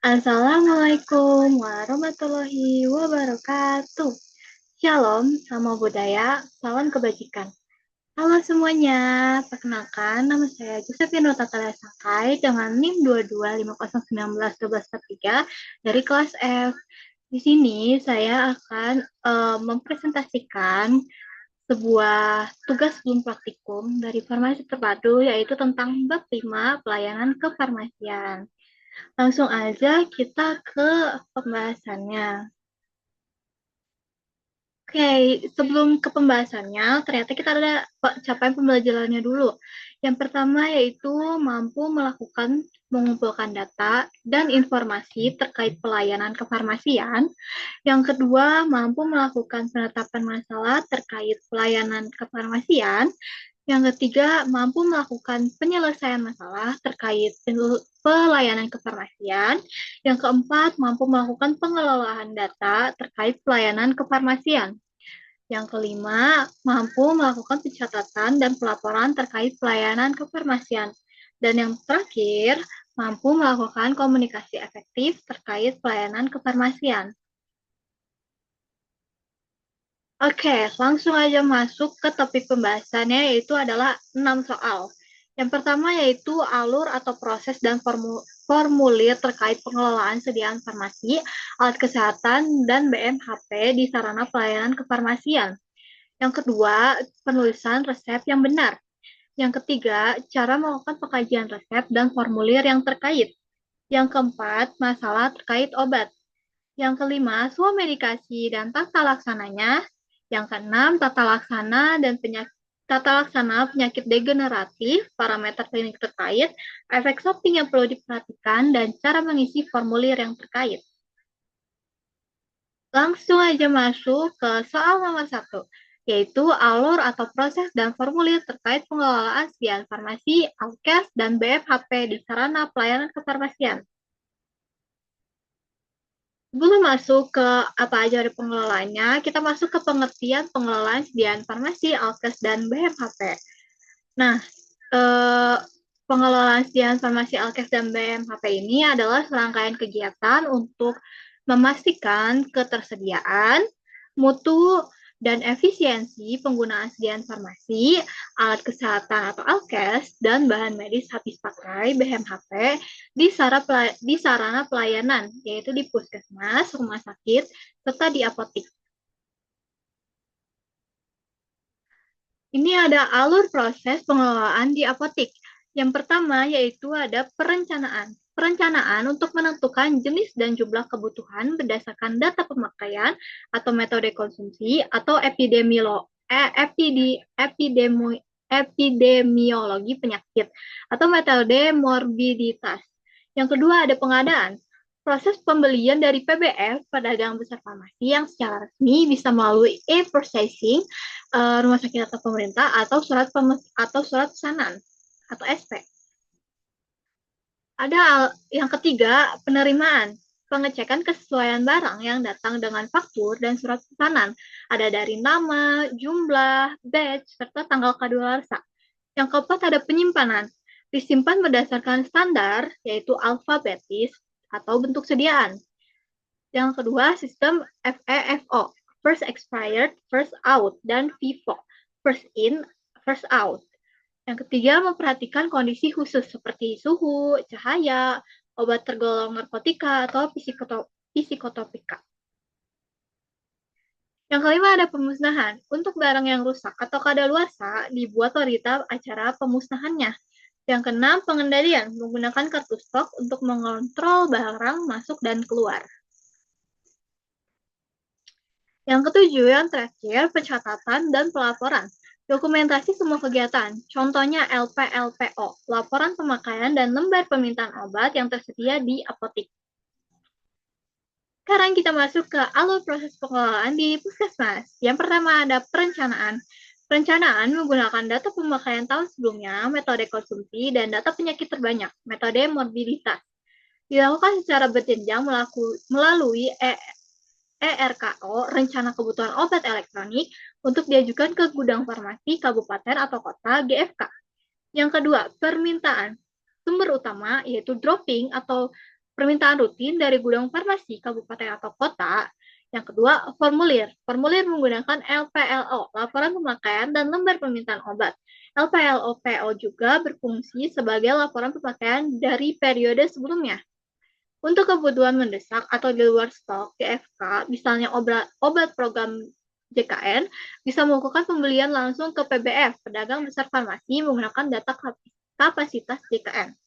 Assalamualaikum warahmatullahi wabarakatuh. Shalom, sama budaya, salam kebajikan. Halo semuanya, perkenalkan nama saya Josephine Natalia Sakai dengan NIM 2250191243 dari kelas F. Di sini saya akan mempresentasikan sebuah tugas sebelum praktikum dari Farmasi Terpadu, yaitu tentang bab 5 pelayanan kefarmasian. Langsung aja kita ke pembahasannya. Oke, sebelum ke pembahasannya, ternyata kita ada capaian pembelajarannya dulu. Yang pertama yaitu mampu melakukan mengumpulkan data dan informasi terkait pelayanan kefarmasian. Yang kedua, mampu melakukan penetapan masalah terkait pelayanan kefarmasian. Yang ketiga, mampu melakukan penyelesaian masalah terkait pelayanan kefarmasian. Yang keempat, mampu melakukan pengelolaan data terkait pelayanan kefarmasian. Yang kelima, mampu melakukan pencatatan dan pelaporan terkait pelayanan kefarmasian. Dan yang terakhir, mampu melakukan komunikasi efektif terkait pelayanan kefarmasian. Oke, langsung aja masuk ke topik pembahasannya, yaitu adalah 6 soal. Yang pertama yaitu alur atau proses dan formulir terkait pengelolaan sediaan farmasi, alat kesehatan, dan BMHP di sarana pelayanan kefarmasian. Yang kedua, penulisan resep yang benar. Yang ketiga, cara melakukan pengkajian resep dan formulir yang terkait. Yang keempat, masalah terkait obat. Yang kelima, swamedikasi dan tata laksananya. Yang keenam, tata laksana penyakit degeneratif, parameter klinik terkait, efek samping yang perlu diperhatikan, dan cara mengisi formulir yang terkait. Langsung aja masuk ke soal nomor 1, yaitu alur atau proses dan formulir terkait pengelolaan sediaan farmasi, Alkes, dan BFHP di sarana pelayanan kefarmasian. Sebelum masuk ke apa aja dari pengelolanya, kita masuk ke pengertian pengelolaan sediaan farmasi, Alkes, dan BMHP. Nah, eh, pengelolaan sediaan farmasi, Alkes, dan BMHP ini adalah serangkaian kegiatan untuk memastikan ketersediaan, mutu, dan efisiensi penggunaan sediaan farmasi, alat kesehatan atau Alkes, dan bahan medis habis pakai BMHP di sarana pelayanan, yaitu di puskesmas, rumah sakit, serta di apotik. Ini ada alur proses pengelolaan di apotik. Yang pertama yaitu ada perencanaan. Perencanaan untuk menentukan jenis dan jumlah kebutuhan berdasarkan data pemakaian atau metode konsumsi atau epidemiologi penyakit atau metode morbiditas. Yang kedua ada pengadaan. Proses pembelian dari PBF, pedagang besar farmasi yang secara resmi bisa melalui e-processing, rumah sakit atau pemerintah, atau surat pesanan atau SP. Ada yang ketiga, penerimaan. Pengecekan kesesuaian barang yang datang dengan faktur dan surat pesanan. Ada dari nama, jumlah, batch, serta tanggal kadaluarsa. Yang keempat ada penyimpanan. Disimpan berdasarkan standar, yaitu alfabetis atau bentuk sediaan. Yang kedua, sistem FEFO, First Expired, First Out, dan FIFO, First In, First Out. Yang ketiga, memperhatikan kondisi khusus seperti suhu, cahaya, obat tergolong narkotika, atau psikotropika. Yang kelima ada pemusnahan. Untuk barang yang rusak atau kadaluarsa, dibuat berita acara pemusnahannya. Yang keenam, pengendalian menggunakan kartu stok untuk mengontrol barang masuk dan keluar. Yang ketujuh, yang terakhir, pencatatan dan pelaporan. Dokumentasi semua kegiatan, contohnya LPLPO, laporan pemakaian dan lembar permintaan obat yang tersedia di apotik. Sekarang kita masuk ke alur proses pengelolaan di puskesmas. Yang pertama ada perencanaan. Perencanaan menggunakan data pemakaian tahun sebelumnya, metode konsumsi, dan data penyakit terbanyak, metode morbiditas. Dilakukan secara berjenjang melalui ERKO, Rencana Kebutuhan Obat Elektronik, untuk diajukan ke gudang farmasi, kabupaten, atau kota, GFK. Yang kedua, permintaan. Sumber utama yaitu dropping atau permintaan rutin dari gudang farmasi kabupaten atau kota. Yang kedua, formulir. Formulir menggunakan LPLO, laporan pemakaian dan lembar permintaan obat. LPLO-PO juga berfungsi sebagai laporan pemakaian dari periode sebelumnya. Untuk kebutuhan mendesak atau di luar stok GFK, misalnya obat program JKN, bisa melakukan pembelian langsung ke PBF, pedagang besar farmasi, menggunakan data kapasitas JKN.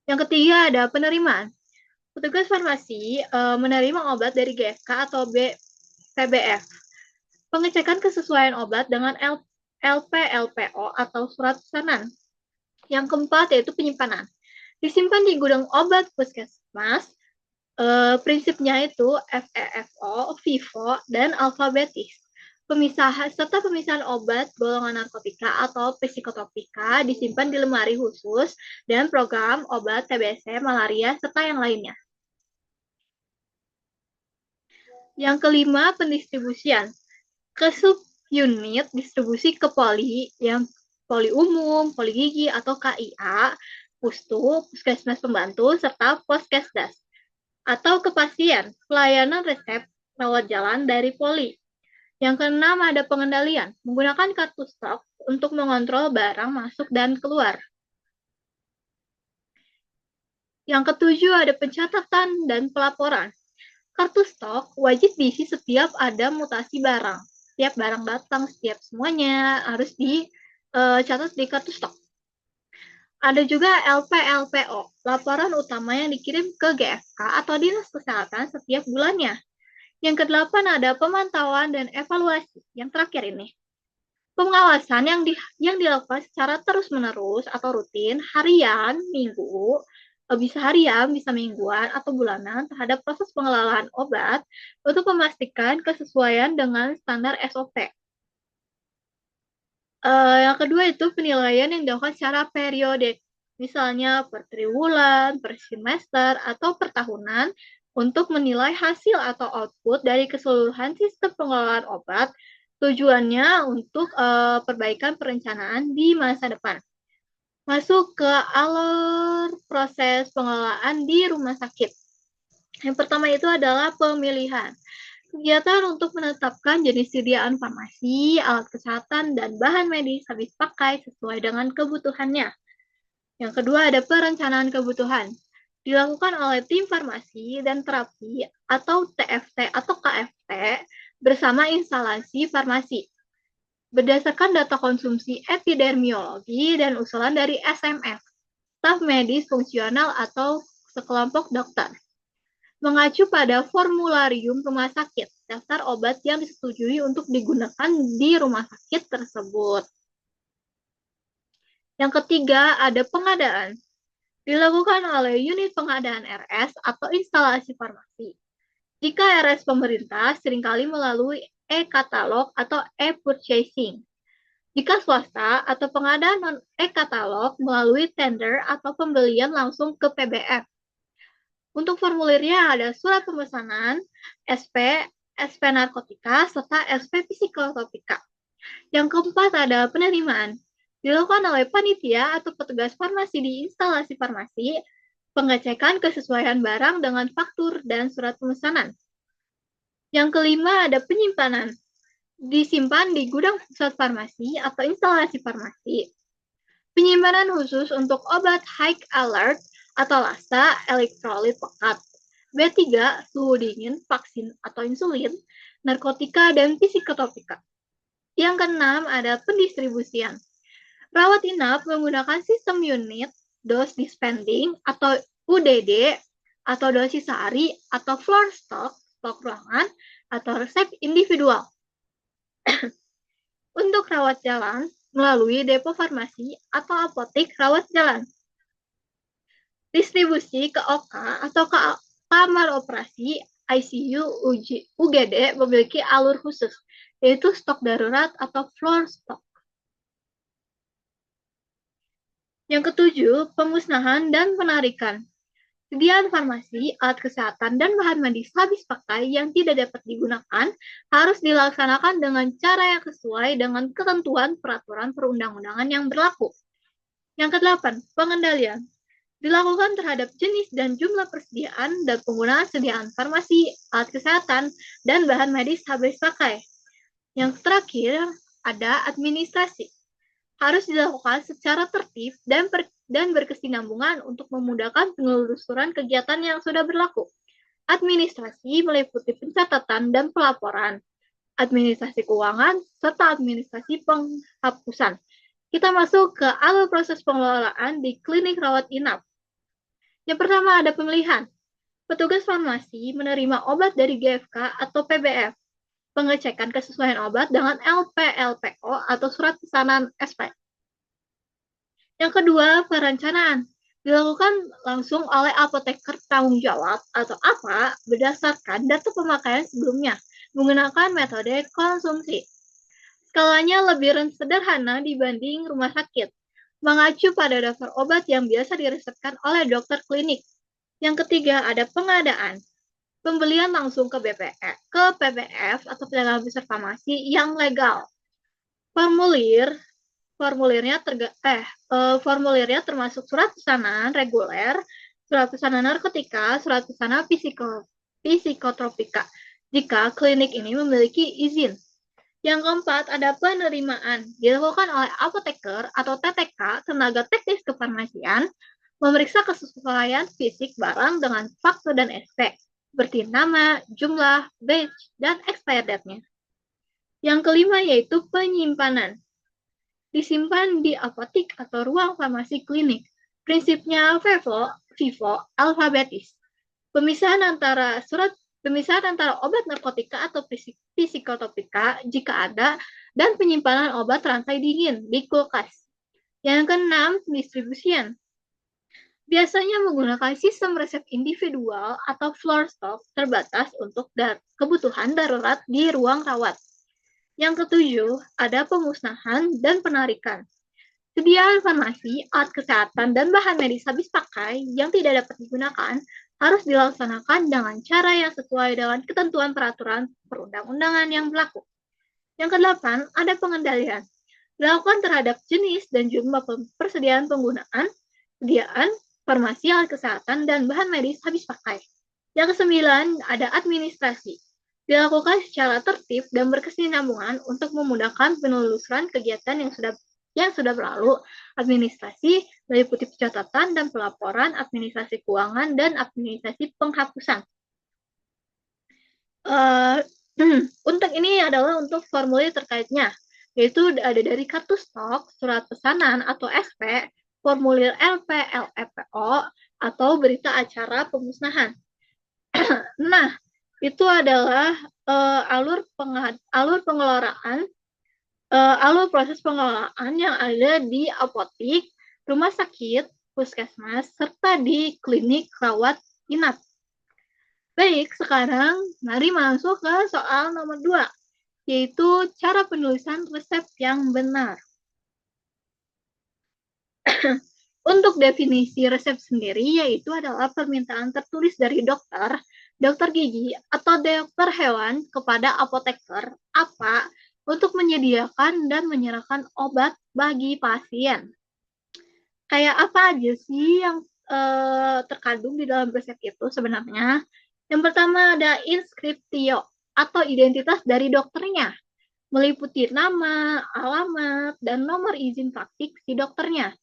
Yang ketiga ada penerimaan. Petugas farmasi menerima obat dari GFK atau PBF. Pengecekan kesesuaian obat dengan LPLPO atau surat pesanan. Yang keempat yaitu penyimpanan. Disimpan di gudang obat puskesmas. Prinsipnya itu FEFO, FIFO, dan alfabetis. Pemisahan obat golongan narkotika atau psikotropika disimpan di lemari khusus dan program obat TBC, malaria, serta yang lainnya. Yang kelima, pendistribusian. Ke subunit distribusi ke poli, yang poli umum, poli gigi, atau KIA, pustu, puskesmas pembantu, serta poskesdas. Atau ke pasien, pelayanan resep rawat jalan dari poli. Yang keenam ada pengendalian, menggunakan kartu stok untuk mengontrol barang masuk dan keluar. Yang ketujuh ada pencatatan dan pelaporan. Kartu stok wajib diisi setiap ada mutasi barang. Setiap barang datang, setiap semuanya harus dicatat di kartu stok. Ada juga LPLPO, laporan utama yang dikirim ke GFK atau Dinas Kesehatan setiap bulannya. Yang kedelapan ada pemantauan dan evaluasi. Yang terakhir ini, pengawasan yang dilakukan secara terus-menerus atau rutin, harian, minggu, bisa harian, bisa mingguan, atau bulanan terhadap proses pengelolaan obat untuk memastikan kesesuaian dengan standar SOP. Yang kedua itu penilaian yang dilakukan secara periodik, misalnya per triwulan, per semester, atau per tahunan untuk menilai hasil atau output dari keseluruhan sistem pengelolaan obat. Tujuannya untuk perbaikan perencanaan di masa depan. Masuk ke alur proses pengelolaan di rumah sakit. Yang pertama itu adalah pemilihan. Kegiatan untuk menetapkan jenis sediaan farmasi, alat kesehatan, dan bahan medis habis pakai sesuai dengan kebutuhannya. Yang kedua ada perencanaan kebutuhan. Dilakukan oleh tim farmasi dan terapi atau TFT atau KFT bersama instalasi farmasi. Berdasarkan data konsumsi epidemiologi dan usulan dari SMF, staf medis fungsional atau sekelompok dokter. Mengacu pada formularium rumah sakit, daftar obat yang disetujui untuk digunakan di rumah sakit tersebut. Yang ketiga, ada pengadaan. Dilakukan oleh unit pengadaan RS atau instalasi farmasi. Jika RS pemerintah, seringkali melalui e-katalog atau e-purchasing. Jika swasta atau pengadaan non-e-katalog melalui tender atau pembelian langsung ke PBF. Untuk formulirnya ada surat pemesanan, SP narkotika, serta SP psikotropika. Yang keempat ada penerimaan. Dilakukan oleh panitia atau petugas farmasi di instalasi farmasi, pengecekan kesesuaian barang dengan faktur dan surat pemesanan. Yang kelima ada penyimpanan. Disimpan di gudang pusat farmasi atau instalasi farmasi. Penyimpanan khusus untuk obat high alert atau lasa, elektrolit pekat, B3, suhu dingin, vaksin atau insulin, narkotika, dan psikotropika. Yang keenam ada pendistribusian. Rawat inap menggunakan sistem unit dose dispensing atau UDD atau dosis sehari atau floor stock, stok ruangan, atau resep individual. Untuk rawat jalan melalui depo farmasi atau apotek rawat jalan. Distribusi ke OK atau ke kamar operasi ICU UGD memiliki alur khusus, yaitu stok darurat atau floor stock. Yang ketujuh, pemusnahan dan penarikan. Sediaan farmasi, alat kesehatan, dan bahan medis habis pakai yang tidak dapat digunakan harus dilaksanakan dengan cara yang sesuai dengan ketentuan peraturan perundang-undangan yang berlaku. Yang kedelapan, pengendalian. dilakukan terhadap jenis dan jumlah persediaan dan penggunaan sediaan farmasi, alat kesehatan, dan bahan medis habis pakai. Yang terakhir, ada administrasi. Harus dilakukan secara tertib dan berkesinambungan untuk memudahkan penelusuran kegiatan yang sudah berlaku. Administrasi meliputi pencatatan dan pelaporan, administrasi keuangan, serta administrasi penghapusan. Kita masuk ke alur proses pengelolaan di klinik rawat inap. Yang pertama ada pemilihan. Petugas farmasi menerima obat dari GFK atau PBF. Pengecekan kesesuaian obat dengan LPLPO atau surat pesanan SP. Yang kedua, perencanaan. Dilakukan langsung oleh apoteker tanggung jawab atau APA berdasarkan data pemakaian sebelumnya menggunakan metode konsumsi. Skalanya lebih sederhana dibanding rumah sakit, mengacu pada daftar obat yang biasa diresepkan oleh dokter klinik. Yang ketiga, ada pengadaan. Pembelian langsung ke PBF atau pedagang besar farmasi yang legal. Formulirnya termasuk surat pesanan reguler, surat pesanan narkotika, surat pesanan psikotropika jika klinik ini memiliki izin. Yang keempat, ada penerimaan. Dilakukan oleh apoteker atau TTK, tenaga teknis kefarmasian, memeriksa kesesuaian fisik barang dengan fakta dan SP, seperti nama, jumlah, batch, dan expired date-nya. Yang kelima yaitu penyimpanan. Disimpan di apotik atau ruang farmasi klinik. Prinsipnya FIFO alfabetis. Pemisahan antara obat narkotika atau psikotropika jika ada, dan penyimpanan obat rantai dingin di kulkas. Yang keenam, distribusian. Biasanya menggunakan sistem resep individual atau floor stock terbatas untuk kebutuhan darurat di ruang rawat. Yang ketujuh, ada pemusnahan dan penarikan. Sediaan farmasi, alat kesehatan, dan bahan medis habis pakai yang tidak dapat digunakan harus dilaksanakan dengan cara yang sesuai dengan ketentuan peraturan perundang-undangan yang berlaku. Yang kedelapan, ada pengendalian. Dilakukan terhadap jenis dan jumlah persediaan penggunaan, sediaan, farmasi, alat kesehatan, dan bahan medis habis pakai. Yang kesembilan, ada administrasi. Dilakukan secara tertib dan berkesinambungan untuk memudahkan penelusuran kegiatan yang sudah berlalu. Administrasi meliputi pencatatan dan pelaporan, administrasi keuangan, dan administrasi penghapusan. Untuk ini adalah untuk formulir terkaitnya, yaitu ada dari kartu stok, surat pesanan atau SP, formulir LPLPO, atau berita acara pemusnahan. Nah, itu adalah alur proses pengelolaan yang ada di apotik, rumah sakit, puskesmas, serta di klinik rawat inap. Baik, sekarang mari masuk ke soal nomor 2, yaitu cara penulisan resep yang benar. Untuk definisi resep sendiri, yaitu adalah permintaan tertulis dari dokter gigi, atau dokter hewan kepada apoteker apa untuk menyediakan dan menyerahkan obat bagi pasien. Kayak apa aja sih yang terkandung di dalam resep itu sebenarnya? Yang pertama ada inskriptio atau identitas dari dokternya, meliputi nama, alamat, dan nomor izin praktik si dokternya,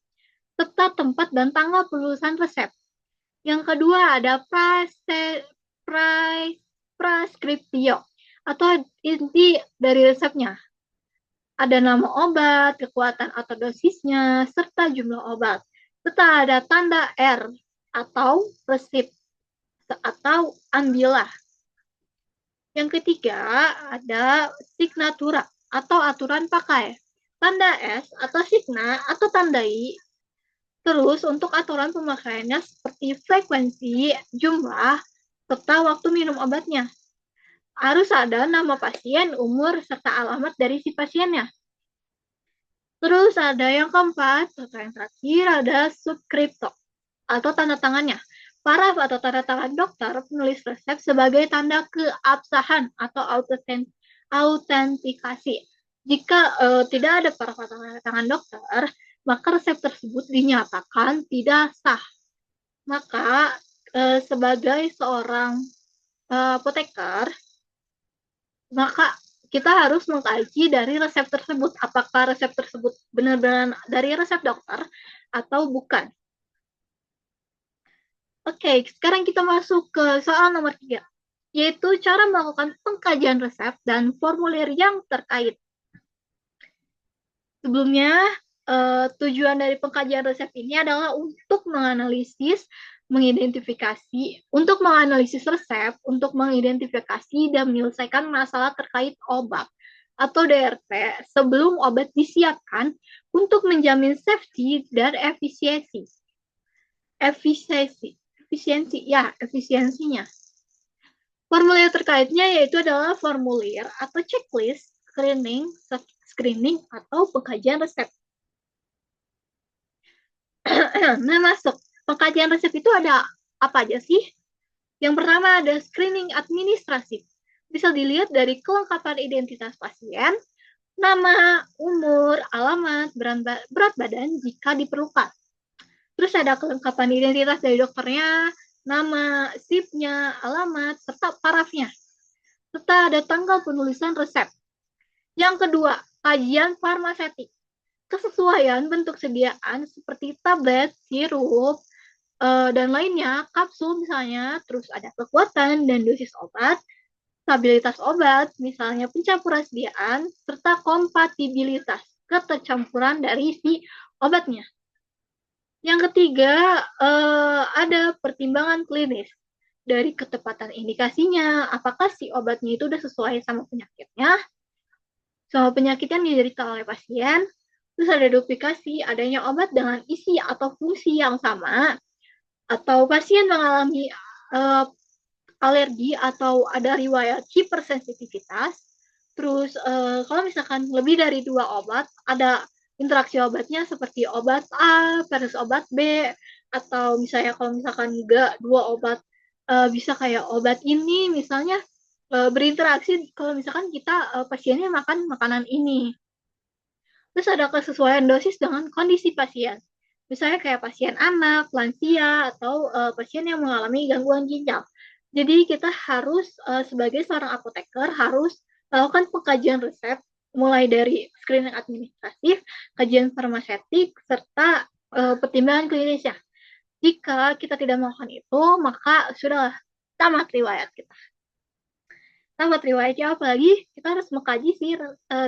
serta tempat dan tanggal penulisan resep. Yang kedua ada preskriptio atau inti dari resepnya. Ada nama obat, kekuatan atau dosisnya, serta jumlah obat. Serta ada tanda R atau resip atau ambillah. Yang ketiga ada signatura atau aturan pakai. Tanda S atau signa atau tandai. Terus untuk aturan pemakaiannya seperti frekuensi, jumlah, serta waktu minum obatnya. Harus ada nama pasien, umur, serta alamat dari si pasiennya. Terus ada yang keempat, atau yang terakhir ada subskripto atau tanda tangannya. Paraf atau tanda tangan dokter penulis resep sebagai tanda keabsahan atau autentikasi. Jika tidak ada paraf atau tanda tangan dokter, maka resep tersebut dinyatakan tidak sah. Maka sebagai seorang apoteker, maka kita harus mengkaji dari resep tersebut, apakah resep tersebut benar-benar dari resep dokter atau bukan. Oke, sekarang kita masuk ke soal nomor 3, yaitu cara melakukan pengkajian resep dan formulir yang terkait. Sebelumnya, tujuan dari pengkajian resep ini adalah untuk menganalisis, menganalisis resep, untuk mengidentifikasi dan menyelesaikan masalah terkait obat atau DRP sebelum obat disiapkan untuk menjamin safety dan efisiensinya. Formulir terkaitnya yaitu adalah formulir atau checklist screening atau pengkajian resep. Nah, masuk. Pengkajian resep itu ada apa aja sih? Yang pertama ada screening administratif. Bisa dilihat dari kelengkapan identitas pasien, nama, umur, alamat, berat badan jika diperlukan. Terus ada kelengkapan identitas dari dokternya, nama, SIP-nya, alamat, serta parafnya. Serta ada tanggal penulisan resep. Yang kedua, kajian farmasetik. Kesesuaian bentuk sediaan seperti tablet, sirup, dan lainnya, kapsul misalnya, terus ada kekuatan dan dosis obat, stabilitas obat, misalnya pencampuran sediaan, serta kompatibilitas ketercampuran dari si obatnya. Yang ketiga, ada pertimbangan klinis. Dari ketepatan indikasinya, apakah si obatnya itu udah sesuai sama penyakitnya, sama penyakit yang diderita oleh pasien, terus ada duplikasi, adanya obat dengan isi atau fungsi yang sama, atau pasien mengalami alergi atau ada riwayat hipersensitivitas. Terus kalau misalkan lebih dari 2 obat, ada interaksi obatnya seperti obat A versus obat B, atau misalnya kalau misalkan enggak 2 obat, bisa kayak obat ini misalnya berinteraksi kalau misalkan kita pasiennya makan makanan ini. Terus ada kesesuaian dosis dengan kondisi pasien. Misalnya kayak pasien anak, lansia, atau pasien yang mengalami gangguan ginjal. Jadi kita harus sebagai seorang apoteker harus melakukan pengkajian resep mulai dari screening administratif, kajian farmasetik, serta pertimbangan klinisnya. Jika kita tidak melakukan itu, maka sudah tamat riwayat kita. Tamat riwayatnya, apalagi kita harus mengkaji si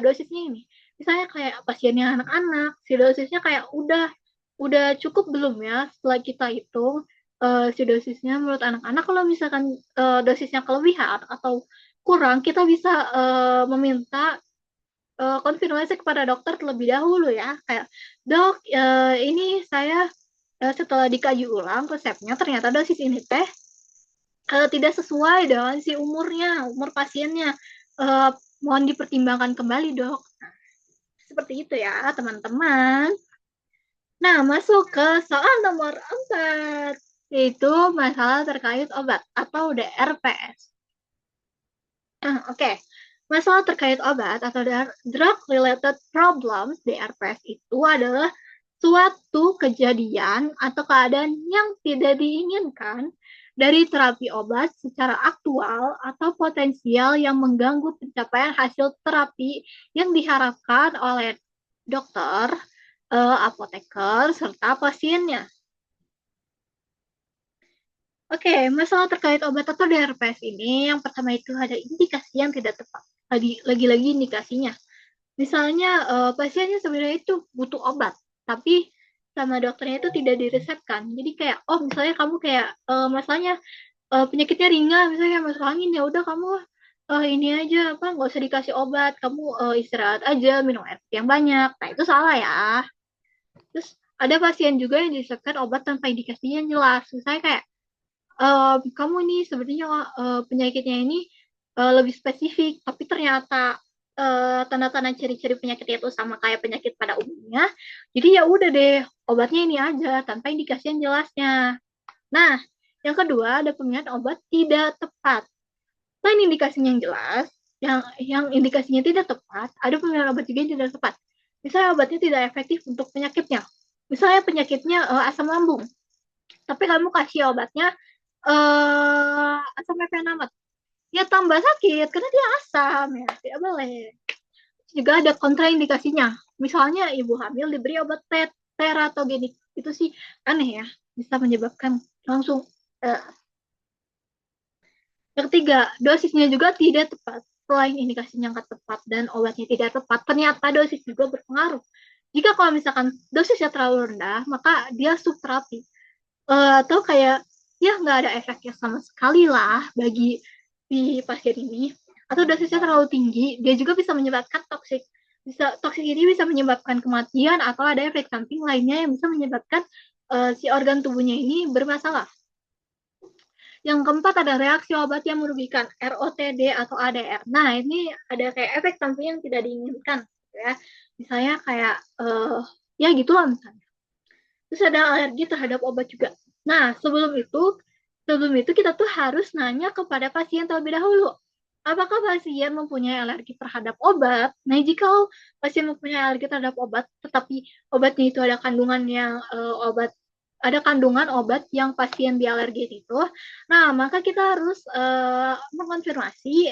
dosisnya ini. Misalnya kayak pasiennya anak-anak, si dosisnya kayak udah cukup belum ya setelah kita hitung si dosisnya menurut anak-anak. Kalau misalkan dosisnya kelebihan atau kurang, kita bisa meminta konfirmasi kepada dokter terlebih dahulu ya. Kayak, dok, ini saya setelah dikaji ulang resepnya ternyata dosis ini teh tidak sesuai dengan si umur pasiennya. Mohon dipertimbangkan kembali, dok. Seperti itu ya, teman-teman. Nah, masuk ke soal nomor 4, yaitu masalah terkait obat atau DRPS. Oke. Masalah terkait obat atau drug related problems, DRPS itu adalah suatu kejadian atau keadaan yang tidak diinginkan dari terapi obat secara aktual atau potensial yang mengganggu pencapaian hasil terapi yang diharapkan oleh dokter, apoteker, serta pasiennya. Oke, masalah terkait obat atau DRPS ini, yang pertama itu ada indikasi yang tidak tepat. Lagi-lagi indikasinya. Misalnya pasiennya sebenarnya itu butuh obat, tapi sama dokternya itu tidak diresepkan. Jadi kayak, oh misalnya kamu kayak masalahnya penyakitnya ringan, misalnya masuk angin, ya udah kamu ini aja apa nggak usah dikasih obat, kamu istirahat aja, minum air yang banyak. Nah itu salah ya. Terus ada pasien juga yang diresepkan obat tanpa indikasinya yang jelas. Misalnya kayak kamu nih sebenarnya penyakitnya ini lebih spesifik, tapi ternyata tanda-tanda ciri-ciri penyakitnya itu sama kayak penyakit pada umumnya. Jadi ya udah deh, obatnya ini aja tanpa indikasi yang jelasnya. Nah, yang kedua ada pemilihan obat tidak tepat. Selain indikasinya yang jelas, yang indikasinya tidak tepat, ada pemilihan obat juga yang tidak tepat. Misalnya obatnya tidak efektif untuk penyakitnya. Misalnya penyakitnya asam lambung. Tapi kamu kasih obatnya asam mefenamat, ya tambah sakit karena dia asam ya, tidak boleh. Juga ada kontraindikasinya, misalnya ibu hamil diberi obat teratogenik, itu sih aneh ya, bisa menyebabkan langsung. uh, yang ketiga, dosisnya juga tidak tepat. Selain indikasinya nggak tepat dan obatnya tidak tepat, ternyata dosis juga berpengaruh. Jika kalau misalkan dosisnya terlalu rendah, maka dia subterapi. Atau kayak ya nggak ada efeknya sama sekali lah bagi si pasien ini. Atau dosisnya terlalu tinggi, dia juga bisa menyebabkan toksik. Toksik ini bisa menyebabkan kematian atau ada efek samping lainnya yang bisa menyebabkan si organ tubuhnya ini bermasalah. Yang keempat ada reaksi obat yang merugikan, ROTD atau ADR. Nah, ini ada kayak efek samping yang tidak diinginkan, ya. Misalnya kayak ya gitulah misalnya. Terus ada alergi terhadap obat juga. Nah, sebelum itu kita tuh harus nanya kepada pasien terlebih dahulu. Apakah pasien mempunyai alergi terhadap obat? Nah, jika pasien mempunyai alergi terhadap obat, tetapi obatnya itu ada kandungan yang ada kandungan obat yang pasien dialergi itu, nah maka kita harus mengkonfirmasi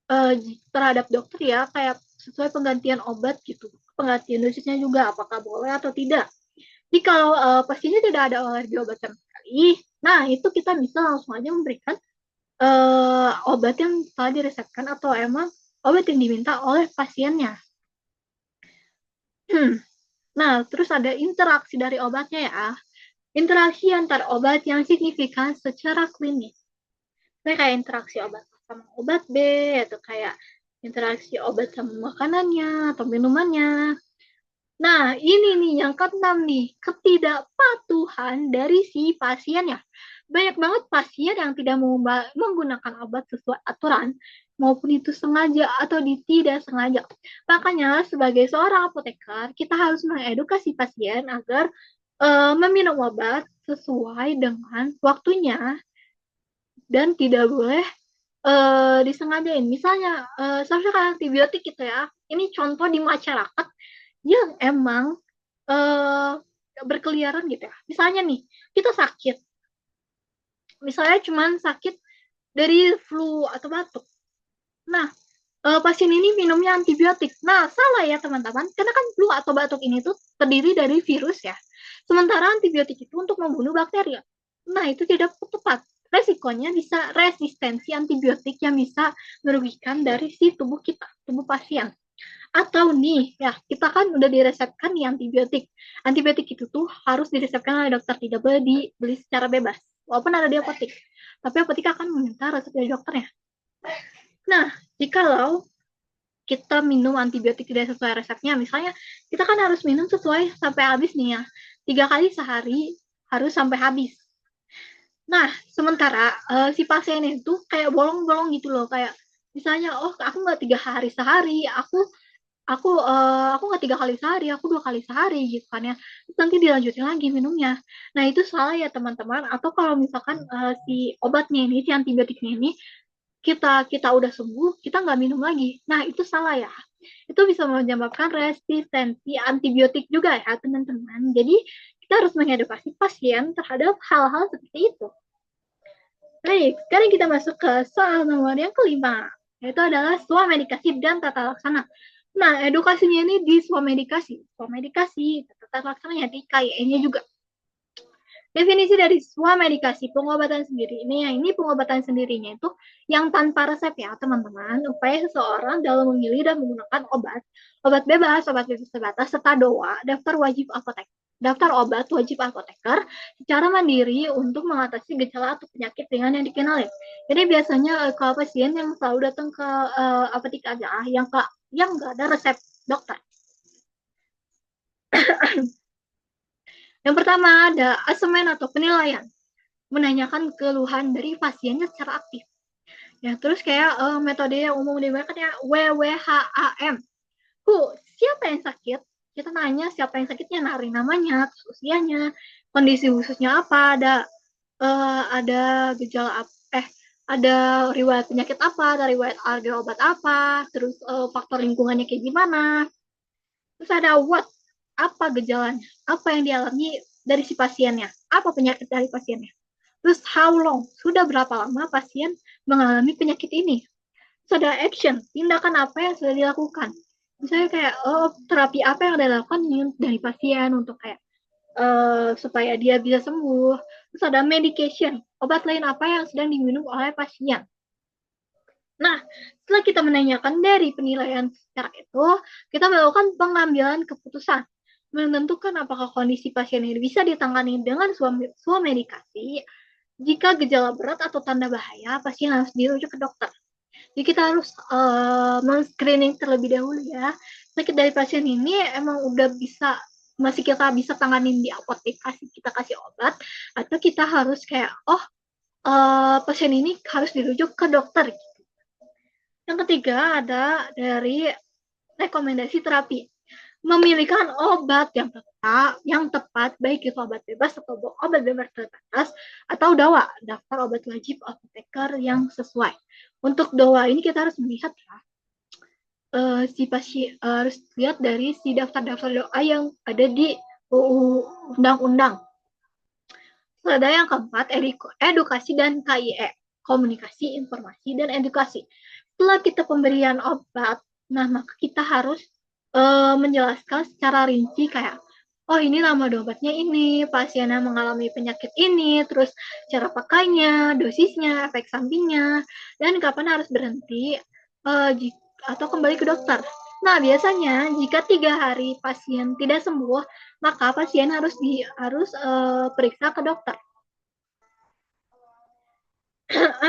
uh, terhadap dokter ya, kayak sesuai penggantian obat gitu, penggantian dosisnya juga apakah boleh atau tidak. Jadi kalau pasiennya tidak ada alergi obat sama sekali, nah itu kita bisa langsung aja memberikan obat yang telah diresepkan atau emang obat yang diminta oleh pasiennya. Nah, terus ada interaksi dari obatnya ya. Interaksi antar obat yang signifikan secara klinis. Kayak interaksi obat sama obat B, atau kayak interaksi obat sama makanannya atau minumannya. Nah, ini nih yang keenam nih, ketidakpatuhan dari si pasien ya. Banyak banget pasien yang tidak mau menggunakan obat sesuai aturan, maupun itu sengaja atau tidak sengaja. Makanya sebagai seorang apoteker, kita harus mengedukasi pasien agar meminum obat sesuai dengan waktunya dan tidak boleh disengajain. Misalnya, seharusnya antibiotik gitu ya. Ini contoh di masyarakat yang emang uh, berkeliaran gitu ya. Misalnya nih, kita sakit. Misalnya cuman sakit dari flu atau batuk. Nah, pasien ini minumnya antibiotik. Nah, salah ya teman-teman. Karena kan flu atau batuk ini tuh terdiri dari virus ya. Sementara antibiotik itu untuk membunuh bakteri. Nah, itu tidak tepat. Resikonya bisa resistensi antibiotik yang bisa merugikan dari si tubuh kita, tubuh pasien. Atau nih, ya kita kan udah diresepkan nih antibiotik. Antibiotik itu tuh harus diresepkan oleh dokter, tidak boleh dibeli secara bebas. Walaupun ada di apotek. Tapi apotek akan meminta resep dari dokternya. Nah, jikalau kita minum antibiotik tidak sesuai resepnya, misalnya kita kan harus minum sesuai sampai habis nih ya, 3 kali sehari harus sampai habis. Nah, sementara si pasien itu kayak bolong-bolong gitu loh, kayak misalnya, oh aku nggak 3 hari sehari, aku nggak 3 kali sehari, aku 2 kali sehari gitu kan ya. Terus nanti dilanjutin lagi minumnya. Nah itu salah ya teman-teman. Atau kalau misalkan si obatnya ini, si antibiotiknya ini kita kita udah sembuh, kita nggak minum lagi. Nah itu salah ya. Itu bisa menyebabkan resistensi antibiotik juga ya teman-teman. Jadi kita harus mengedukasi pasien terhadap hal-hal seperti itu. Baik, sekarang kita masuk ke soal nomor yang kelima, yaitu adalah swamedikasi dan tata laksana. Nah, edukasinya ini di swamedikasi, tata laksananya di KIE-nya juga. Definisi dari swamedikasi, pengobatan sendiri. Ini pengobatan sendirinya itu yang tanpa resep ya, teman-teman. Upaya seseorang dalam memilih dan menggunakan obat bebas terbatas, serta DOA, daftar obat wajib apoteker secara mandiri untuk mengatasi gejala atau penyakit ringan yang dikenali. Jadi biasanya kalau pasien yang selalu datang ke apotek aja, yang nggak ada resep dokter. Yang pertama ada asemen atau penilaian, menanyakan keluhan dari pasiennya secara aktif. Ya, terus kayak metode yang umum digunakan ya WWHAM. Siapa yang sakit? Kita nanya siapa yang sakitnya, nari namanya, terus usianya, kondisi khususnya apa, ada gejala ada riwayat penyakit apa, ada riwayat alergi obat apa, terus faktor lingkungannya kayak gimana. Terus ada what, apa gejalanya, apa yang dialami dari si pasiennya. Apa penyakit dari pasiennya? Terus how long? Sudah berapa lama pasien mengalami penyakit ini? Terus ada action, tindakan apa yang sudah dilakukan? Misalnya kayak, oh, terapi apa yang dilakukan dari pasien untuk kayak supaya dia bisa sembuh. Terus ada medication, obat lain apa yang sedang diminum oleh pasien. Nah, setelah kita menanyakan dari penilaian secara itu, kita melakukan pengambilan keputusan, menentukan apakah kondisi pasien ini bisa ditangani dengan suatu medikasi. Jika gejala berat atau tanda bahaya, pasien harus dirujuk ke dokter. Jadi kita harus men-screening terlebih dahulu ya. Sakit dari pasien ini emang udah bisa masih kita bisa tanganin di apotek, kita kasih obat, atau kita harus kayak pasien ini harus dirujuk ke dokter. Yang ketiga ada dari rekomendasi terapi. Memilihkan obat yang tepat, baik itu obat bebas atau obat bebas terbatas, atau dawa, daftar obat wajib apoteker yang sesuai. Untuk dawa ini kita harus melihat ya, si pasien harus lihat dari si daftar-daftar doa yang ada di UU Undang-Undang. Ada yang keempat, edukasi dan KIE, komunikasi, informasi, dan edukasi. Setelah kita pemberian obat, nah maka kita harus menjelaskan secara rinci kayak, oh ini nama obatnya ini, pasiennya mengalami penyakit ini, terus cara pakainya, dosisnya, efek sampingnya, dan kapan harus berhenti atau kembali ke dokter. Nah, biasanya jika 3 hari pasien tidak sembuh, maka pasien harus periksa ke dokter.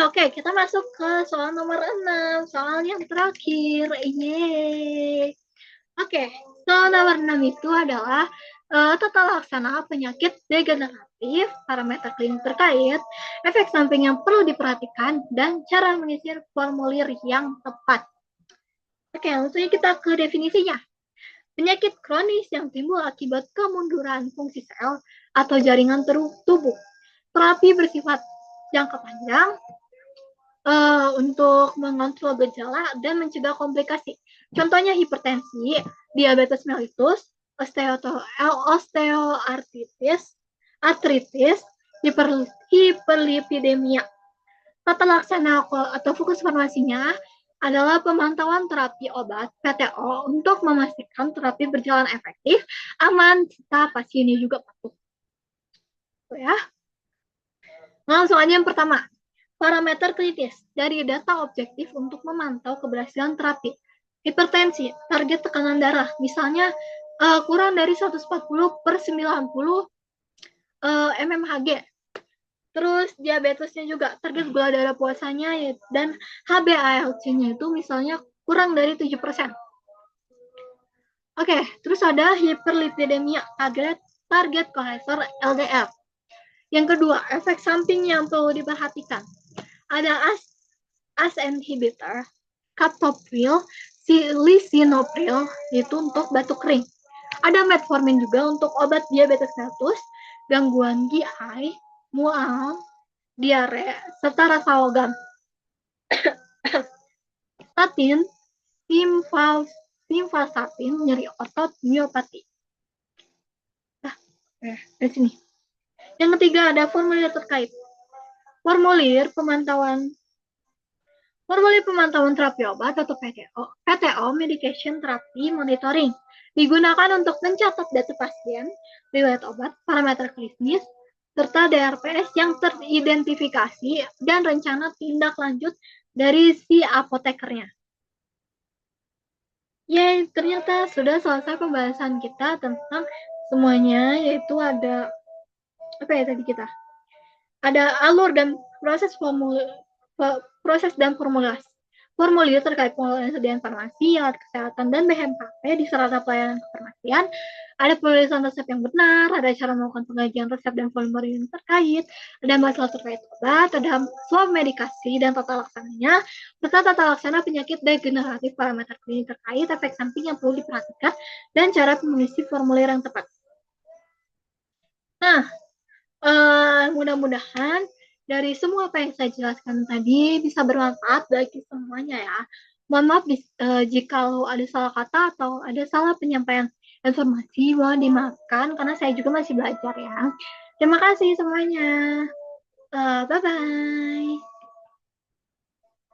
Oke, kita masuk ke soal nomor 6, soal yang terakhir. Yeay. Oke, soal nomor 6 itu adalah tata laksana penyakit degeneratif, parameter klinik terkait, efek samping yang perlu diperhatikan, dan cara mengisi formulir yang tepat. Oke, langsung kita ke definisinya. Penyakit kronis yang timbul akibat kemunduran fungsi sel atau jaringan tubuh. Terapi bersifat jangka panjang untuk mengontrol gejala dan mencegah komplikasi. Contohnya hipertensi, diabetes mellitus, osteoartritis, hiperlipidemia. Tata laksana atau fokus farmasinya adalah pemantauan terapi obat PTO untuk memastikan terapi berjalan efektif, aman, serta pasiennya juga patuh. Ya. Langsung aja yang pertama, parameter kritis dari data objektif untuk memantau keberhasilan terapi. Hipertensi, target tekanan darah, misalnya kurang dari 140/90 mmHg. Terus diabetesnya juga, target gula darah puasanya dan HbA1c-nya itu misalnya kurang dari 7%. Oke, terus ada hiperlipidemia, target kolesterol LDL. Yang kedua, efek samping yang perlu diperhatikan. Ada ACE inhibitor, captopril, lisinopril, itu untuk batuk kering. Ada metformin juga untuk obat diabetes mellitus, gangguan GI, mual, diare, serta rasa logam. Statin, simvastatin, nyeri otot, miopati. Nah, dari sini. Yang ketiga ada formulir terkait. Formulir pemantauan terapi obat atau PTO, Medication Therapy Monitoring, digunakan untuk mencatat data pasien, riwayat obat, parameter klinis, serta DRPS yang teridentifikasi dan rencana tindak lanjut dari si apotekernya. Yay, ternyata sudah selesai pembahasan kita tentang semuanya, yaitu ada apa ya tadi kita? Ada alur dan proses dan formulir terkait pengadaan farmasi, alat kesehatan, dan BMKP di serata pelayanan kefarmasian. Ada penulisan resep yang benar, ada cara melakukan pengkajian resep dan formulir yang terkait, ada masalah terkait obat, ada swab medikasi dan tata laksananya, serta tata laksana penyakit degeneratif, parameter klinik terkait, efek samping yang perlu diperhatikan, dan cara mengisi formulir yang tepat. Nah, mudah-mudahan dari semua apa yang saya jelaskan tadi bisa bermanfaat bagi semuanya ya. Mohon maaf jika ada salah kata atau ada salah penyampaian informasi mohon dimaafkan karena saya juga masih belajar ya. Terima kasih semuanya. Bye-bye.